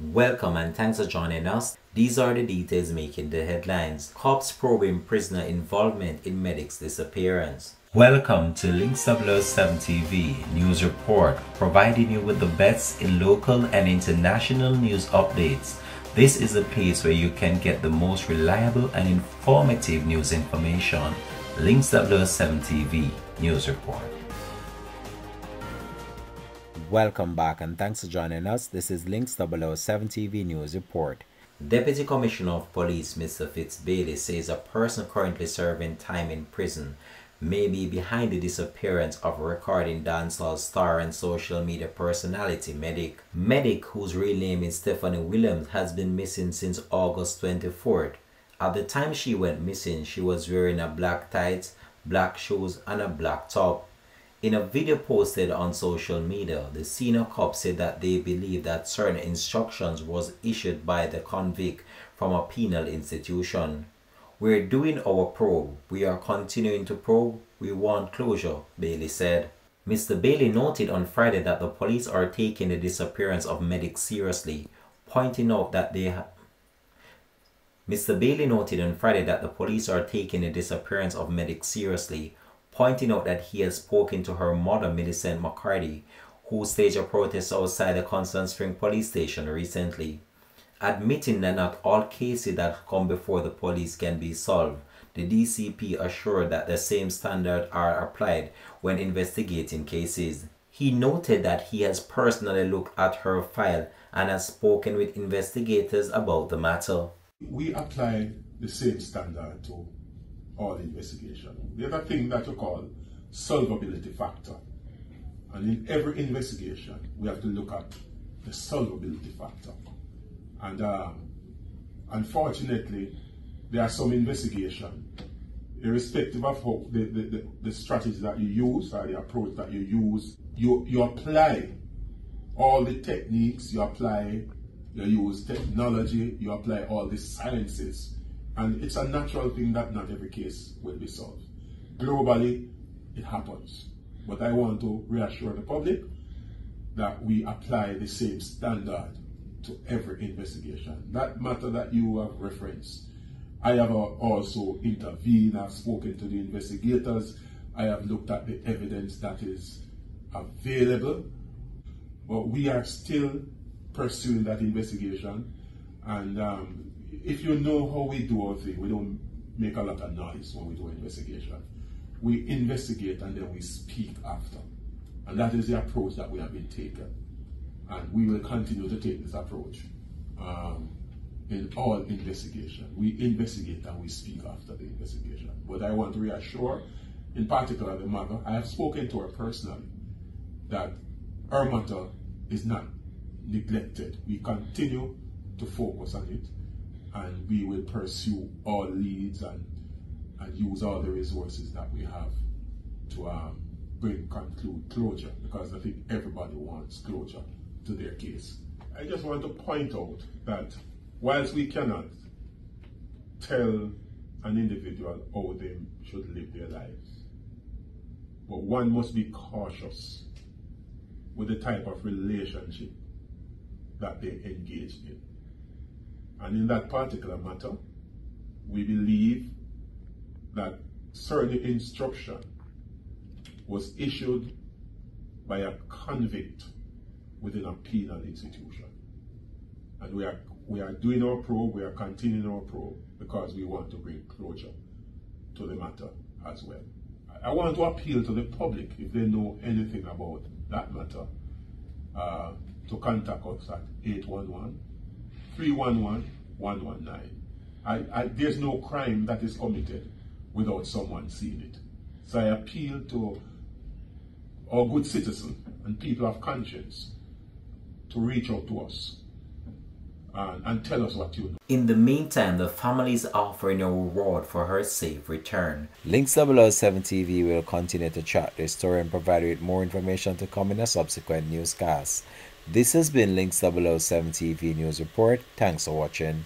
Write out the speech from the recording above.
Welcome and thanks for joining us. These are the details making the headlines. Cops probing prisoner involvement in Medikk's disappearance. Welcome to Links 007 TV News Report, providing you with the best in local and international news updates. This is a place where you can get the most reliable and informative news information. Links 007 TV News Report. Welcome back and thanks for joining us. This is Links 007 TV News Report. Deputy Commissioner of Police Mr. Dailey says a person currently serving time in prison may be behind the disappearance of recording dancehall star and social media personality Medikk. Medikk, whose real name is Stephanie Williams, has been missing since August 24th. At the time she went missing, she was wearing a black tights, black shoes and a black top. In a video posted on social media, the senior cop said that they believe that certain instructions was issued by the convict from a penal institution. "We're doing our probe. We are continuing to probe. We want closure," Bailey said. Mr. Bailey noted on Friday that the police are taking the disappearance of Medikk seriously, pointing out that Mr. Bailey noted on Friday that the police are taking the disappearance of Medikk seriously, pointing out that he has spoken to her mother, Millicent McCarty, who staged a protest outside the Constant Spring police station recently. Admitting that not all cases that come before the police can be solved, the DCP assured that the same standards are applied when investigating cases. He noted that he has personally looked at her file and has spoken with investigators about the matter. We apply the same standard to all investigation. There's a thing that you call solvability factor. And in every investigation, we have to look at the solvability factor. And unfortunately, there are some investigation, irrespective of how the strategy that you use or the approach that you use, you apply all the techniques, you use technology, you apply all the sciences. And it's a natural thing that not every case will be solved. Globally, it happens. But I want to reassure the public that we apply the same standard to every investigation. That matter that you have referenced, I have also intervened, I've spoken to the investigators, I have looked at the evidence that is available, but we are still pursuing that investigation. And if you know how we do our thing, we don't make a lot of noise when we do investigation. We investigate and then we speak after. And that is the approach that we have been taking. And we will continue to take this approach in all investigation. We investigate and we speak after the investigation. But I want to reassure, in particular the mother, I have spoken to her personally, that her matter is not neglected. We continue to focus on it, and we will pursue all leads and use all the resources that we have to conclude closure, because I think everybody wants closure to their case. I just want to point out that whilst we cannot tell an individual how they should live their lives, but one must be cautious with the type of relationship that they engage in. And in that particular matter, we believe that certain instruction was issued by a convict within a penal institution. And we are doing our probe, we are continuing our probe, because we want to bring closure to the matter as well. I want to appeal to the public, if they know anything about that matter, to contact us at 811-311-119. There's no crime that is committed without someone seeing it. So I appeal to our good citizens and people of conscience to reach out to us and tell us what you know. In the meantime, the family is offering a reward for her safe return. Links 007 TV will continue to track this story and provide you with more information to come in a subsequent newscast. This has been Links 007 TV News Report. Thanks for watching.